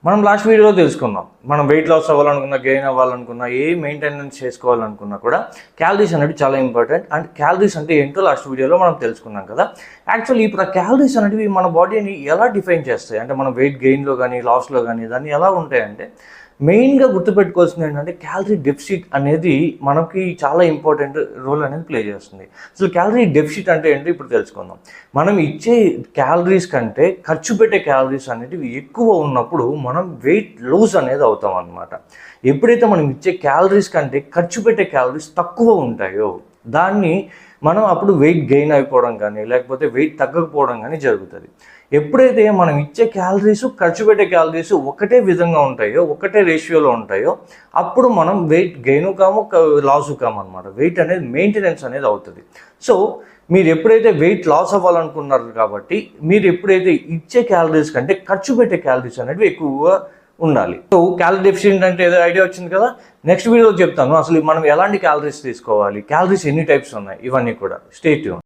మనం లాస్ట్ వీడియోలో తెలుసుకున్నాం, మనం వెయిట్ లాస్ అవ్వాలనుకున్నా, గెయిన్ అవ్వాలనుకున్నా, ఏ మెయింటెనెన్స్ చేసుకోవాలనుకున్నా కూడా క్యాలరీస్ అనేవి చాలా ఇంపార్టెంట్. అండ్ క్యాలరీస్ అంటే ఏంటో లాస్ట్ వీడియోలో మనం తెలుసుకున్నాం కదా. యాక్చువల్లీ ఇప్పుడు ఆ క్యాలరీస్ అనేవి మన బాడీని ఎలా డిఫైన్ చేస్తాయి అంటే మన వెయిట్ గెయిన్లో కానీ లాస్లో కానీ దాన్ని ఎలా ఉంటాయంటే మెయిన్గా గుర్తుపెట్టుకోవాల్సింది ఏంటంటే క్యాలరీ డెఫిసిట్ అనేది మనకి చాలా ఇంపార్టెంట్ రోల్ అనేది ప్లే చేస్తుంది. అసలు క్యాలరీ డెఫిసిట్ అంటే ఏంటో ఇప్పుడు తెలుసుకుందాం. మనం ఇచ్చే క్యాలరీస్ కంటే ఖర్చు పెట్టే క్యాలరీస్ అనేవి ఎక్కువ ఉన్నప్పుడు మనం వెయిట్ లూజ్ అనేది అవుతాం అన్నమాట. ఎప్పుడైతే మనం ఇచ్చే క్యాలరీస్ కంటే ఖర్చు పెట్టే క్యాలరీస్ తక్కువ ఉంటాయో దాన్ని మనం అప్పుడు వెయిట్ గెయిన్ అయిపోవడం కానీ లేకపోతే వెయిట్ తగ్గకపోవడం కానీ జరుగుతుంది. ఎప్పుడైతే మనం ఇచ్చే క్యాలరీస్ ఖర్చు పెట్టే క్యాలరీస్ ఒకటే విధంగా ఉంటాయో, ఒకటే రేషియోలో ఉంటాయో అప్పుడు మనం వెయిట్ గెయిన్ కాము లాసు కాము అనమాట. వెయిట్ అనేది మెయింటెనెన్స్ అనేది అవుతుంది. సో మీరు ఎప్పుడైతే వెయిట్ లాస్ అవ్వాలనుకున్నారు కాబట్టి మీరు ఎప్పుడైతే ఇచ్చే క్యాలరీస్ కంటే ఖర్చు పెట్టే క్యాలరీస్ అనేవి ఎక్కువగా ఉండాలి. సో క్యాలరీ డెఫిషియెంట్ అంటే ఏదో ఐడియా వచ్చింది కదా. నెక్స్ట్ వీడియోలో చెప్తాను అసలు మనం ఎలాంటి క్యాలరీస్ తీసుకోవాలి, క్యాలరీస్ ఎన్ని టైప్స్ ఉన్నాయి, ఇవన్నీ కూడా. Stay tune.